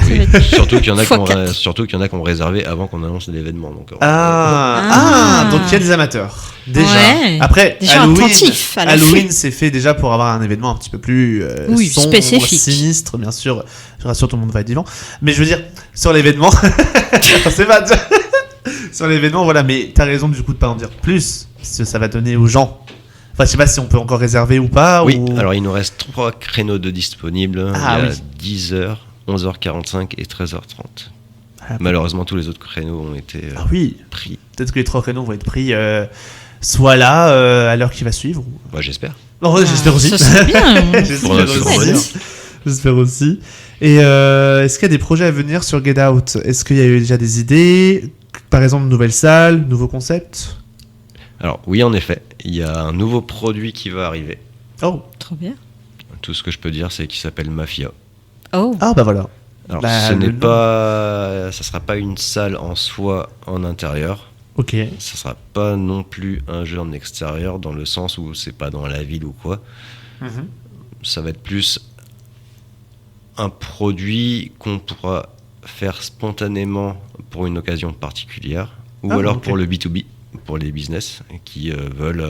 Oui, surtout qu'il y en a qui ont réservé avant qu'on annonce l'événement. Donc, donc il y a des amateurs. Déjà. Ouais. Après, Des gens attentifs à Halloween c'est fait déjà pour avoir un événement un petit peu plus sombre, spécifique. sinistre, bien sûr. Je rassure, tout le monde va être vivant. Mais je veux dire, sur l'événement... c'est pas... sur l'événement, voilà. Mais t'as raison du coup de pas en dire plus. Parce que ça va donner aux gens... Enfin, je sais pas si on peut encore réserver ou pas. Oui, alors il nous reste 3 créneaux de disponibles. Il y a 10h, 11h45 et 13h30. Malheureusement, tous les autres créneaux ont été pris. Peut-être que les 3 créneaux vont être pris soit là, à l'heure qui va suivre. Bah, j'espère. Non, j'espère aussi. Ça serait bien. J'espère aussi. Et est-ce qu'il y a des projets à venir sur Get Out? Est-ce qu'il y a eu déjà des idées? Par exemple, nouvelle salle, nouveaux concepts? Alors oui, en effet, il y a un nouveau produit qui va arriver. Oh, trop bien. Tout ce que je peux dire, c'est qu'il s'appelle Mafia. Oh. Ah bah voilà. Alors ça sera pas une salle en soi en intérieur. Ok. Ça sera pas non plus un jeu en extérieur dans le sens où c'est pas dans la ville ou quoi. Ça va être plus un produit qu'on pourra faire spontanément pour une occasion particulière ou alors pour le B2B, pour les business qui veulent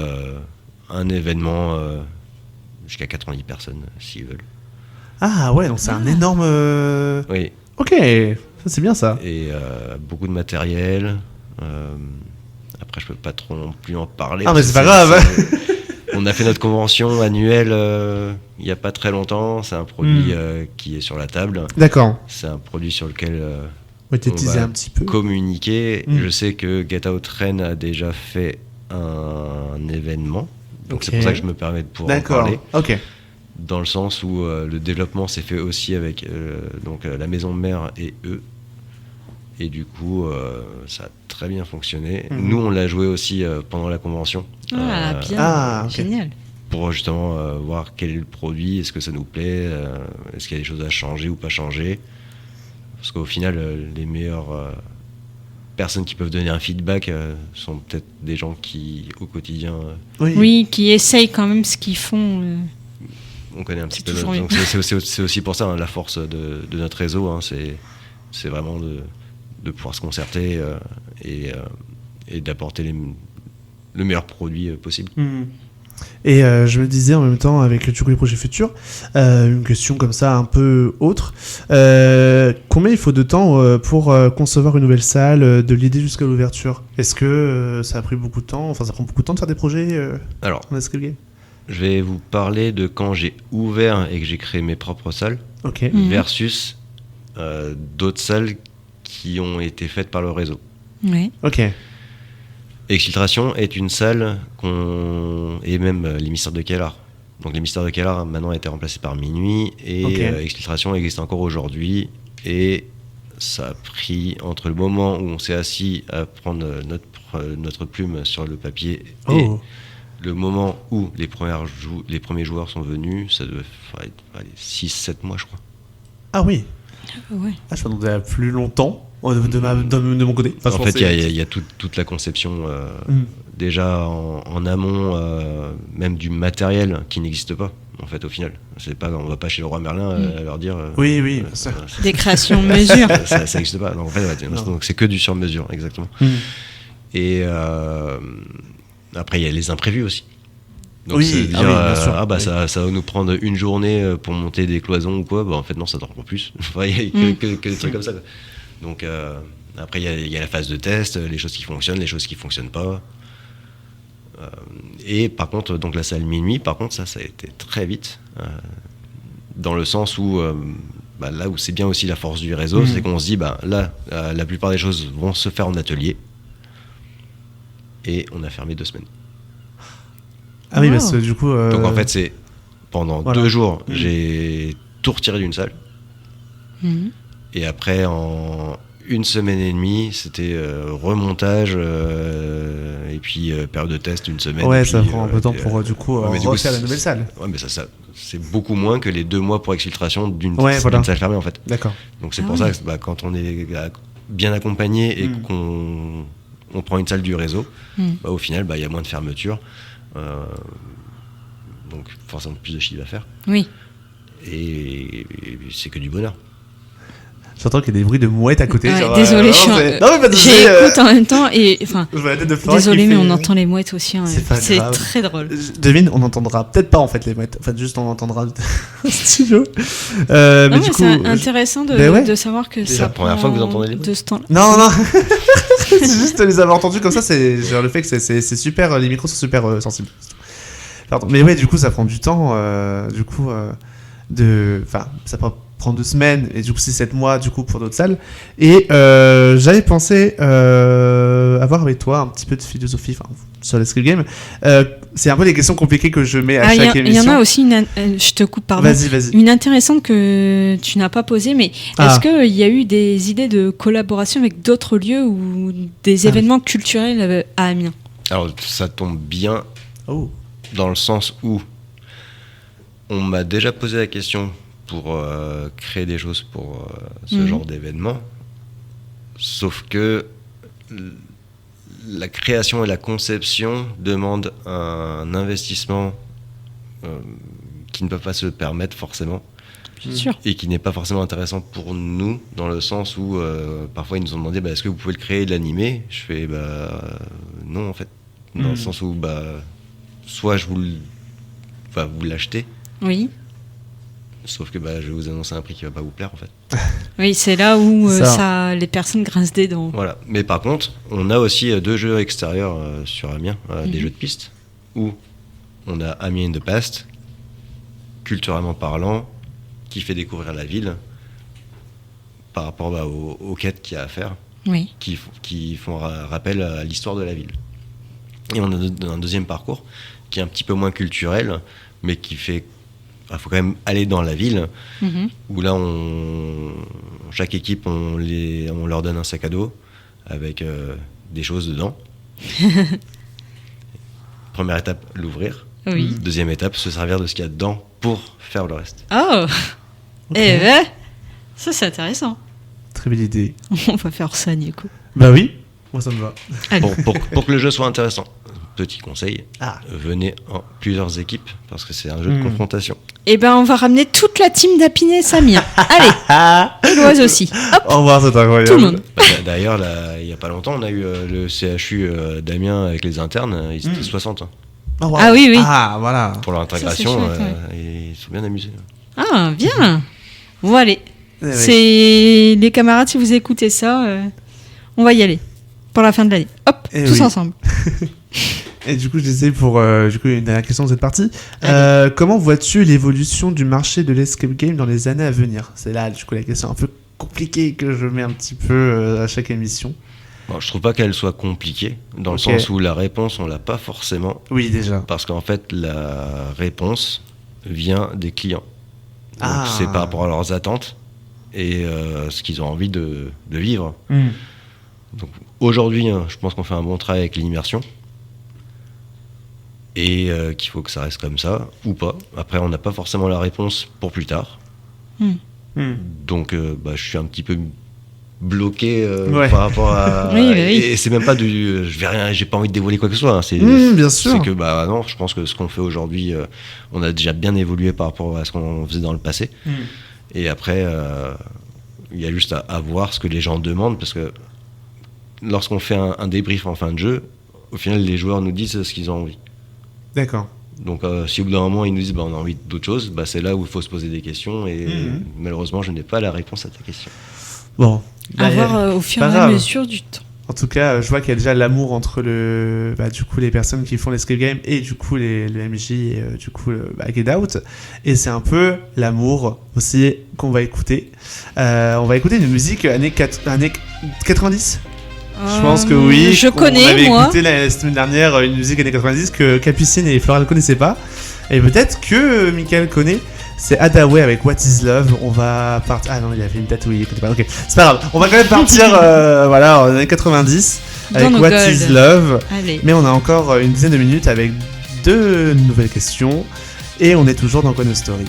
un événement jusqu'à 90 personnes s'ils veulent. Ah ouais, donc c'est un énorme... Oui. Ok, ça c'est bien ça. Et beaucoup de matériel. Après, je peux pas trop non plus en parler. Ah mais c'est pas grave. On a fait notre convention annuelle il y a pas très longtemps. C'est un produit qui est sur la table. D'accord. C'est un produit sur lequel on va un petit peu communiquer. Je sais que Get Out Rennes a déjà fait un événement. Donc c'est pour ça que je me permets de pouvoir en parler. Ok. Dans le sens où le développement s'est fait aussi avec la maison mère et eux. Et du coup, ça a très bien fonctionné. Nous, on l'a joué aussi pendant la convention. Bien, génial. Pour justement voir quel est le produit, est-ce que ça nous plaît, est-ce qu'il y a des choses à changer ou pas changer. Parce qu'au final, les meilleurs personnes qui peuvent donner un feedback sont peut-être des gens qui, au quotidien... oui, qui essayent quand même ce qu'ils font. On connaît un petit peu. Donc c'est aussi pour ça, hein, la force de notre réseau. Hein, c'est vraiment de pouvoir se concerter et d'apporter le meilleur produit possible. Et je me disais en même temps, avec du coup les projets futurs, une question comme ça un peu autre. Combien il faut de temps pour concevoir une nouvelle salle, de l'idée jusqu'à l'ouverture ? Est-ce que ça a pris beaucoup de temps ? Enfin, ça prend beaucoup de temps de faire des projets Alors, en escape game ? Je vais vous parler de quand j'ai ouvert et que j'ai créé mes propres salles, versus d'autres salles qui ont été faites par le réseau. Oui. Ok. Exfiltration est une salle et même les Mystères de Kellar. Donc les Mystères de Kellar maintenant a été remplacé par Minuit et Exfiltration existe encore aujourd'hui et ça a pris entre le moment où on s'est assis à prendre notre plume sur le papier et le moment où les premiers joueurs sont venus, ça devait faire 6-7 mois je crois. Ah oui. Ouais. Ah, je m'attendais à plus longtemps de mon côté. Enfin, en fait, il y a toute la conception déjà en amont, même du matériel qui n'existe pas. En fait, au final, on va pas chez le roi Merlin leur dire. Oui, ça. Des créations mesure. Ça n'existe pas. Donc, en fait, donc c'est que du sur mesure, exactement. Et après, il y a les imprévus aussi. Donc c'est dire, ça va nous prendre une journée pour monter des cloisons ou quoi. En fait, non, ça dure pas plus. Il y a que des trucs comme ça. Donc après, il y a la phase de test, les choses qui fonctionnent, les choses qui fonctionnent pas. Et par contre, donc la salle Minuit, par contre, ça a été très vite. Dans le sens où, là où c'est bien aussi la force du réseau, c'est qu'on se dit, là, la plupart des choses vont se faire en atelier. Et on a fermé 2 semaines. Ah oui, parce que du coup... Donc en fait, c'est pendant 2 jours, j'ai tout retiré d'une salle. Et après, en 1 semaine et demie, c'était remontage et puis période de test 1 semaine. Ouais, ça prend un peu de temps pour du coup refaire la nouvelle salle. Ouais, mais ça c'est beaucoup moins que les 2 mois pour exfiltration d'une salle fermée en fait. D'accord. Donc c'est pour ça que quand on est bien accompagné et qu'on prend une salle du réseau, au final, il y a moins de fermeture. Donc forcément plus de chiffre à faire. Oui. Et c'est que du bonheur. J'entends qu'il y a des bruits de mouettes à côté. Ouais, désolé, j'écoute en même temps et enfin. Désolé, mais on entend les mouettes aussi. Hein, c'est très drôle. Devine, on n'entendra peut-être pas en fait les mouettes. Enfin, juste on entendra au studio. Mais du coup, c'est intéressant de savoir que c'est la première fois que vous entendez les mouettes. De ce temps. Non. C'est juste les avoir entendus comme ça. C'est genre le fait que c'est super. Les micros sont super sensibles. Pardon. Mais ouais, du coup, ça prend du temps. Ça prend 2 semaines et du coup c'est 7 mois du coup pour d'autres salles et j'avais pensé avoir avec toi un petit peu de philosophie sur l'escape game. C'est un peu les questions compliquées que je mets à chaque émission. Il y en a aussi je te coupe, pardon. Vas-y. Une intéressante que tu n'as pas posée, mais est-ce qu'il y a eu des idées de collaboration avec d'autres lieux ou des événements culturels à Amiens? Alors ça tombe bien dans le sens où on m'a déjà posé la question pour créer des choses pour ce genre d'événement. Sauf que la création et la conception demandent un investissement qui ne peut pas se permettre forcément. Bien sûr. Et qui n'est pas forcément intéressant pour nous, dans le sens où parfois ils nous ont demandé est-ce que vous pouvez le créer et l'animer ? Je fais non en fait. Dans le sens où soit vous l'achetez. Oui. Sauf que je vais vous annoncer un prix qui va pas vous plaire en fait. Oui, c'est là où les personnes grincent des dents. Voilà. Mais par contre, on a aussi 2 jeux extérieurs sur Amiens, des jeux de piste, où on a Amiens in the Past, culturellement parlant, qui fait découvrir la ville par rapport aux quêtes qu'il y a à faire, qui font rappel à l'histoire de la ville. Et on a un deuxième parcours qui est un petit peu moins culturel, mais qui fait... Il faut quand même aller dans la ville, où là, chaque équipe, on leur donne un sac à dos avec des choses dedans. Première étape, l'ouvrir. Oui. Deuxième étape, se servir de ce qu'il y a dedans pour faire le reste. Oh ça c'est intéressant. Très belle idée. On va faire ça, Nico. Bah oui. Moi, ça me va. Pour que le jeu soit intéressant, petit conseil, venez en plusieurs équipes, parce que c'est un jeu de confrontation. Eh ben, on va ramener toute la team d'Apiné et Samir. Allez, et l'Oise aussi. Hop. Au revoir, c'est incroyable. Tout le monde. D'ailleurs, il n'y a pas longtemps, on a eu le CHU d'Amiens avec les internes, ils étaient 60. Oh, wow. Ah oui. Ah, voilà. Pour leur intégration, ça, ils sont bien amusés. Ah, bien. Bon, allez. C'est les camarades, si vous écoutez ça, on va y aller pour la fin de l'année. Hop, tous ensemble. Et du coup, je disais pour une dernière question de cette partie. Comment vois-tu l'évolution du marché de l'escape game dans les années à venir ? C'est là, du coup, la question un peu compliquée que je mets un petit peu à chaque émission. Bon, je trouve pas qu'elle soit compliquée, dans le sens où la réponse, on l'a pas forcément. Oui, déjà. Parce qu'en fait, la réponse vient des clients. Donc, c'est par rapport à leurs attentes et ce qu'ils ont envie de vivre. Donc, aujourd'hui, je pense qu'on fait un bon travail avec l'immersion. Et qu'il faut que ça reste comme ça, ou pas. Après, on n'a pas forcément la réponse pour plus tard. Donc, je suis un petit peu bloqué par rapport à... Oui. Et c'est même pas du... j'ai pas envie de dévoiler quoi que ce soit. Hein. Bien sûr. C'est que, non, je pense que ce qu'on fait aujourd'hui, on a déjà bien évolué par rapport à ce qu'on faisait dans le passé. Et après, il y a juste à voir ce que les gens demandent, parce que lorsqu'on fait un débrief en fin de jeu, au final, les joueurs nous disent ce qu'ils ont envie. D'accord. Donc, si au bout d'un moment, ils nous disent on a envie d'autre chose, c'est là où il faut se poser des questions. Et malheureusement, je n'ai pas la réponse à ta question. Bon. À voir au fur et à mesure du temps. En tout cas, je vois qu'il y a déjà l'amour entre les personnes qui font l'escape game et du coup les MJ et du coup Get Out. Et c'est un peu l'amour aussi qu'on va écouter. On va écouter une musique années 90. Je pense que oui. Je connais, on avait moi. écouté la semaine dernière une musique années 90 que Capucine et Flora ne connaissaient pas. Et peut-être que Michael connaît. C'est Hadaway avec What is Love. On va partir. Ah non, il a fait une tête où il écoutait pas. Ok, c'est pas grave. On va quand même partir en années 90 avec What is Love. Allez. Mais on a encore une dizaine de minutes avec 2 nouvelles questions. Et on est toujours dans Quad of Story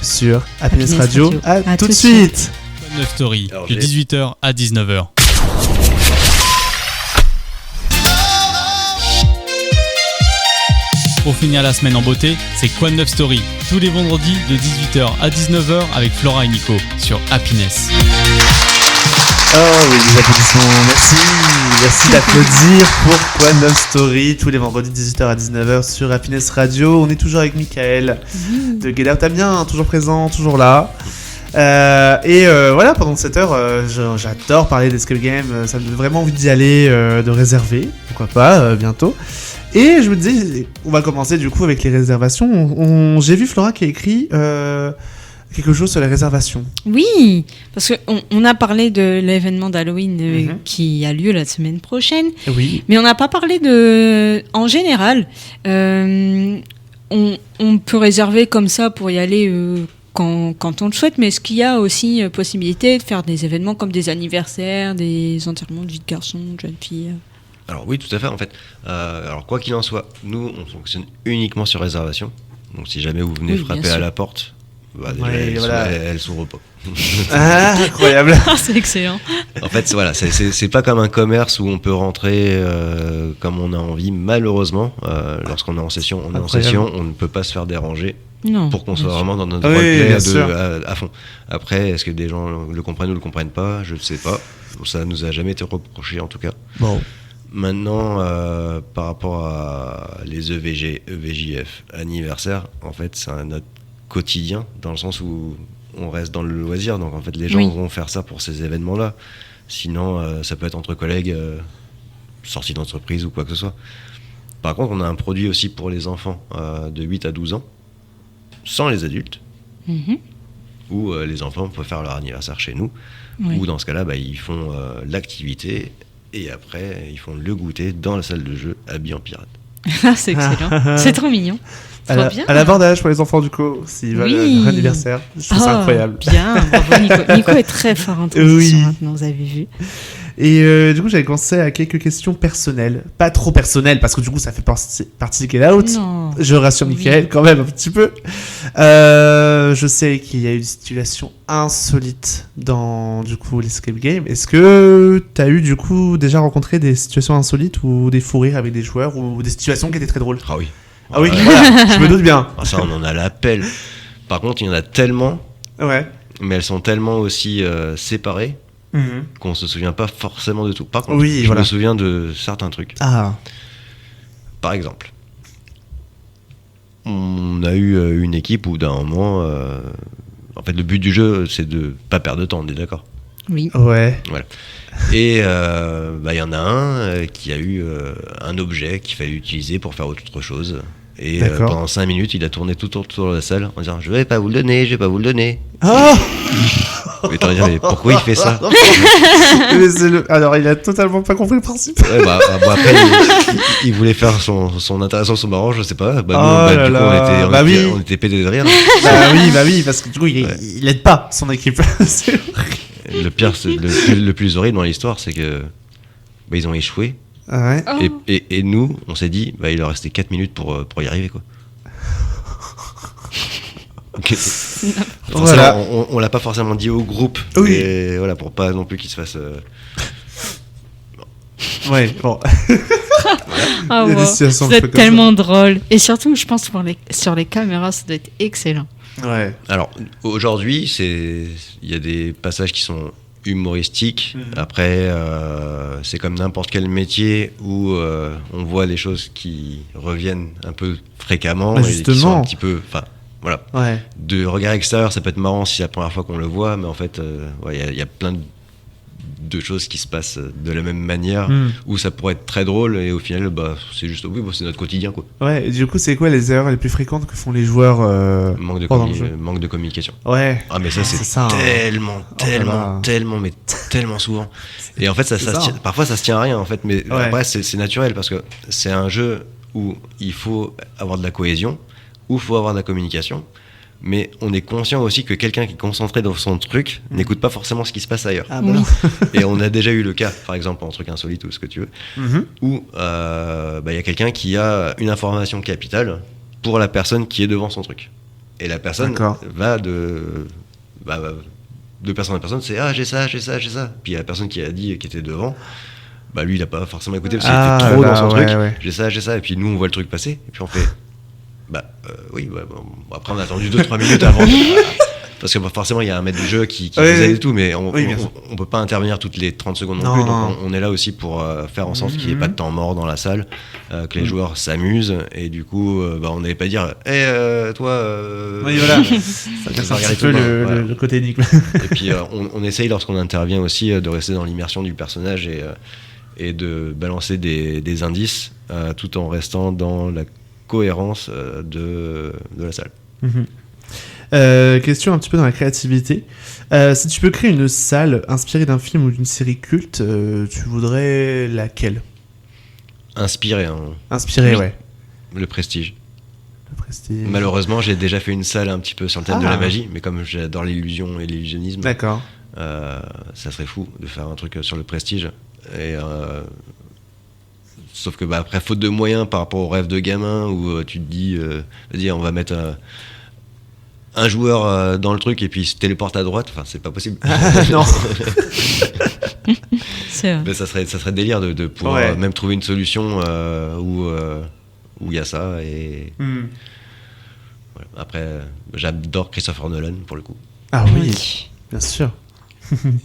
sur Happiness Radio. À tout de suite. Quad of Story, de 18h à 19h. Pour finir la semaine en beauté, c'est Quad 9 Story, tous les vendredis de 18h à 19h avec Flora et Nico sur Happiness. Oh oui, des applaudissements, merci d'applaudir pour Quad 9 Story, tous les vendredis de 18h à 19h sur Happiness Radio. On est toujours avec Michael de Get Out Amiens, toujours présent, toujours là. Voilà, pendant cette heure, j'adore parler d'escape game, ça me donne vraiment envie d'y aller, de réserver, pourquoi pas, bientôt. Et je me disais, on va commencer du coup avec les réservations. J'ai vu Flora qui a écrit quelque chose sur les réservations. Oui, parce qu'on a parlé de l'événement d'Halloween qui a lieu la semaine prochaine. Oui. Mais on n'a pas parlé en général, on peut réserver comme ça pour y aller quand on le souhaite, mais est-ce qu'il y a aussi possibilité de faire des événements comme des anniversaires, des enterrements de vie de garçons, de jeunes filles ? Alors oui, tout à fait, en fait. Alors quoi qu'il en soit, nous, on fonctionne uniquement sur réservation. Donc si jamais vous venez frapper à la porte, elle s'ouvre pas. Ah, incroyable. C'est excellent. En fait, voilà, c'est pas comme un commerce où on peut rentrer comme on a envie. Malheureusement, lorsqu'on est en session, on ne peut pas se faire déranger. Non, pour qu'on soit vraiment dans notre roleplay à fond. Après, est-ce que des gens le comprennent ou le comprennent pas ? Je ne sais pas. Ça nous a jamais été reproché en tout cas. Bon. Maintenant, par rapport à les EVJF anniversaires, en fait, c'est notre quotidien, dans le sens où on reste dans le loisir. Donc, en fait, les gens vont faire ça pour ces événements-là. Sinon, ça peut être entre collègues, sortie d'entreprise ou quoi que ce soit. Par contre, on a un produit aussi pour les enfants de 8 à 12 ans, sans les adultes, où les enfants peuvent faire leur anniversaire chez nous, où dans ce cas-là, ils font l'activité. Et après, ils font le goûter dans la salle de jeu, habillés en pirate. C'est excellent. C'est trop mignon. À l'abordage pour les enfants, du coup, s'ils veulent leur anniversaire. Je trouve ça incroyable. Bien, bravo Nico. Nico est très fort en transition maintenant, vous avez vu. Et du coup, j'avais commencé à quelques questions personnelles. Pas trop personnelles, parce que du coup, ça fait partie de Get Out. Non. Je rassure Mickaël quand même un petit peu. Je sais qu'il y a eu une situation insolite dans du coup l'Escape Game. Est-ce que tu as eu du coup déjà rencontré des situations insolites ou des fous rires avec des joueurs ou des situations qui étaient très drôles? Ah oui. Ah oui, voilà, je me doute bien. Ça, on en a l'appel. Par contre, il y en a tellement, Ouais. mais elles sont tellement aussi séparées Mhm. qu'on se souvient pas forcément de tout. Par contre, Oui, je voilà. me souviens de certains trucs. Ah. Par exemple, on a eu une équipe où d'un moment, en fait, le but du jeu, c'est de pas perdre de temps, on est d'accord. Oui. Ouais. Voilà. Et y en a un qui a eu un objet qu'il fallait utiliser pour faire autre chose. Et D'accord. pendant 5 minutes, il a tourné tout autour de la salle en disant « Je vais pas vous le donner, je vais pas vous le donner. Ah. » Mais t'aurais dit « Mais pourquoi il fait ça ?» Alors, il a totalement pas compris le principe. Ouais, après, il voulait faire son intéressant, son marrant, je sais pas. Bah, Oh nous, là du coup, là. on était pétés de rire. Bah oui, parce que du coup, il aide pas son équipe. C'est horrible. Le pire, le plus horrible dans l'histoire, c'est que ils ont échoué. Ouais. Oh. Et nous, on s'est dit, il leur restait 4 minutes pour y arriver, quoi. Voilà. On l'a pas forcément dit au groupe. Oui. Et voilà, pour pas non plus qu'ils se fassent. Ouais, bon. Ah Il y a des ouais. situations Ça doit un peu être comme tellement drôle. Et surtout, je pense sur les caméras, ça doit être excellent. Ouais. Alors, aujourd'hui, il y a des passages qui sont humoristiques. Après, c'est comme n'importe quel métier où on voit des choses qui reviennent un peu fréquemment. Bah, et qui sont justement. un petit peu. Enfin, voilà. Ouais. De regard extérieur, ça peut être marrant si c'est la première fois qu'on le voit, mais en fait, il y a plein de choses qui se passent de la même manière, où ça pourrait être très drôle, et au final, c'est juste, c'est notre quotidien, quoi. Ouais, et du coup, c'est quoi les erreurs les plus fréquentes que font les joueurs pendant le jeu? Manque de communication. Ouais. Ah, mais ça, c'est ça, hein. tellement souvent. Et en fait, parfois, ça se tient à rien, en fait, mais Ouais. après, c'est naturel, parce que c'est un jeu où il faut avoir de la cohésion, où il faut avoir de la communication, mais on est conscient aussi que quelqu'un qui est concentré dans son truc n'écoute pas forcément ce qui se passe ailleurs. Ah bah Oui. non. Et on a déjà eu le cas, par exemple, en truc insolite ou ce que tu veux, Mhm. où y a quelqu'un qui a une information capitale pour la personne qui est devant son truc. Et la personne D'accord. va de personne à personne, c'est « Ah, j'ai ça. » Puis la personne qui a dit, qui était devant, lui, il a pas forcément écouté parce qu'il était trop dans son truc. Ouais. J'ai ça. Et puis nous, on voit le truc passer. Et puis on fait... après, on a attendu 2-3 minutes avant. Parce que forcément, il y a un maître du jeu qui vous aide et tout, mais on peut pas intervenir toutes les 30 secondes non plus. Donc on est là aussi pour faire en sorte qu'il n'y ait pas de temps mort dans la salle, que les joueurs s'amusent, et du coup, on n'allait pas dire « Hey, toi... Oui, voilà. Ça casse un petit peu le côté énigme. Et puis on essaye, lorsqu'on intervient aussi, de rester dans l'immersion du personnage et de balancer des indices, tout en restant dans la cohérence de la salle. Question un petit peu dans la créativité. Si tu peux créer une salle inspirée d'un film ou d'une série culte, tu voudrais laquelle? Inspiré, Inspirée, ouais. Le Prestige. Le Prestige. Malheureusement, j'ai déjà fait une salle un petit peu sur le thème de la magie, mais comme j'adore l'illusion et l'illusionnisme, D'accord. ça serait fou de faire un truc sur le Prestige. Et sauf que après, faute de moyens par rapport au rêve de gamin, où tu te dis, vas-y, on va mettre un joueur dans le truc et puis il se téléporte à droite, enfin, c'est pas possible. Non. C'est vrai. Mais ça serait délire de pouvoir même trouver une solution où il y a ça. Et voilà. Après, j'adore Christopher Nolan pour le coup. Ah oui, bien sûr.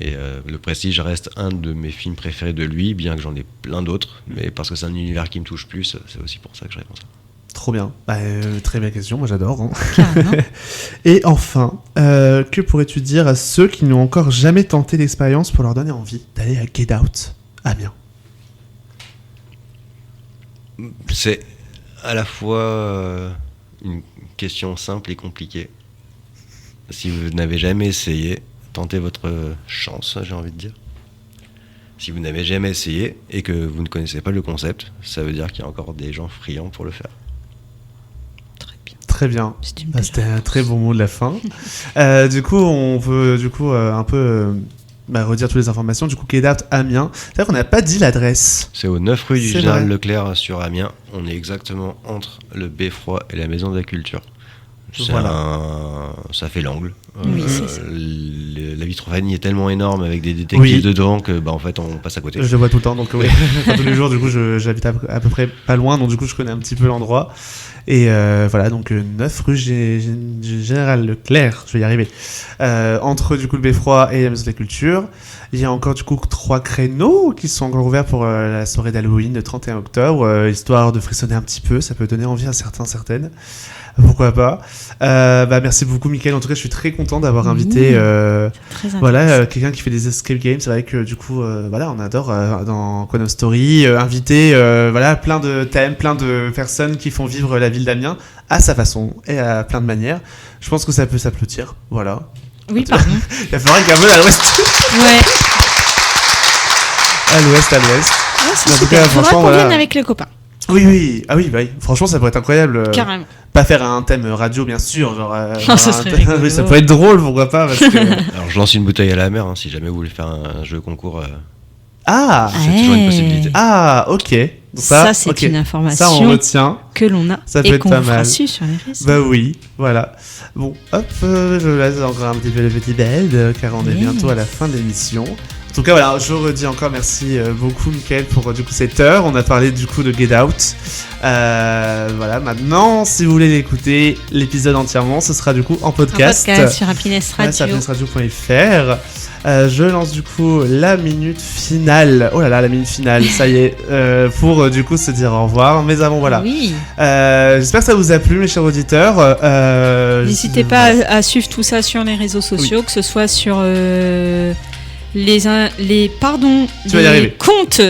Et le Prestige reste un de mes films préférés de lui, bien que j'en ai plein d'autres, mais parce que c'est un univers qui me touche plus, c'est aussi pour ça que je réponds ça. Trop bien. Très bien question, moi j'adore. Et enfin, que pourrais-tu dire à ceux qui n'ont encore jamais tenté l'expérience pour leur donner envie d'aller à Get Out Amiens? C'est à la fois une question simple et compliquée. Si vous n'avez jamais essayé, tentez votre chance, j'ai envie de dire. Si vous n'avez jamais essayé et que vous ne connaissez pas le concept, ça veut dire qu'il y a encore des gens friands pour le faire. Très bien. C'était un très bon mot de la fin. Du coup, on veut un peu redire toutes les informations. Du coup, Get Out Amiens. C'est vrai qu'on n'a pas dit l'adresse. C'est au 9 rue du Général Leclerc sur Amiens. On est exactement entre le Beffroi et la Maison de la Culture. Ça fait l'angle. Oui, la Vitrophanie est tellement énorme avec des détectives dedans que en fait on passe à côté. Je le vois tout le temps, donc oui. Tous les jours, du coup, j'habite à peu près pas loin, donc du coup je connais un petit peu l'endroit. Et voilà, donc 9 rue Général Leclerc, je vais y arriver. Entre du coup le Beffroi et la Maison de la Culture. Il y a encore du coup 3 créneaux qui sont encore ouverts pour la soirée d'Halloween le 31 octobre, histoire de frissonner un petit peu, ça peut donner envie à certaines. Pourquoi pas. Merci beaucoup Mickaël, en tout cas je suis très content d'avoir invité quelqu'un qui fait des escape games. C'est vrai que du coup on adore dans Quantum Story inviter plein de thèmes, plein de personnes qui font vivre la ville d'Amiens à sa façon et à plein de manières. Je pense que ça peut s'applaudir, voilà. Oui, pardon. Il va falloir qu'un peu à l'ouest. Ouais. À l'ouest. Ouais, c'est super. Faudra qu'on vienne avec les copains. Oui. Ah oui, franchement, ça pourrait être incroyable. Carrément. Pas faire un thème radio, bien sûr. Ça serait rigolo. Oui, ça peut être drôle, pourquoi pas. Parce que... Alors, je lance une bouteille à la mer, si jamais vous voulez faire un jeu concours. C'est toujours une possibilité. Ok. Donc ça c'est une information ça, on retient. Que l'on a ça et qu'on fera su sur les réseaux. Oui, voilà. Bon, hop, je laisse encore un petit peu le petit bed, car on est bientôt à la fin de l'émission. En tout cas, voilà, je redis encore merci beaucoup, Mickaël, pour du coup cette heure. On a parlé du coup de Get Out. Maintenant, si vous voulez l'écouter, l'épisode entièrement, ce sera du coup en podcast. Sur Happiness Radio. Sur happinessradio.fr. Je lance du coup la minute finale. Oh là là, la minute finale, ça y est, pour du coup se dire au revoir. Mais avant, voilà. Oui. J'espère que ça vous a plu, mes chers auditeurs. N'hésitez pas à suivre tout ça sur les réseaux sociaux, que ce soit sur les comptes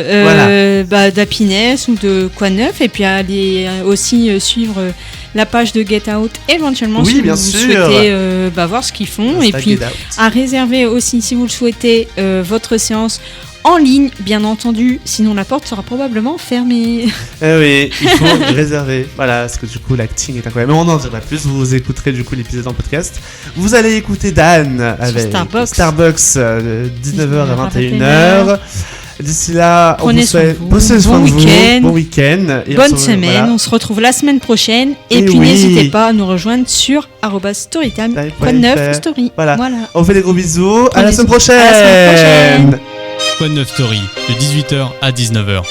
d'Happiness ou de Quoi Neuf, et puis aller aussi suivre la page de Get Out éventuellement si vous souhaitez voir ce qu'ils font, et puis à réserver aussi si vous le souhaitez votre séance en ligne, bien entendu, sinon la porte sera probablement fermée. Oui, il faut réserver. Voilà, parce que du coup l'acting est incroyable. Mais on n'en dira pas plus, vous écouterez du coup l'épisode en podcast. Vous allez écouter Dan avec Starbucks 19h à 21h. D'ici là, on vous souhaite bon week-end, bonne semaine. On se retrouve la semaine prochaine. Et puis n'hésitez pas à nous rejoindre sur @storytime. Quoi Neuf Story. Voilà. On fait des gros bisous. À la semaine prochaine. Quoi Neuf Story, de 18h à 19h.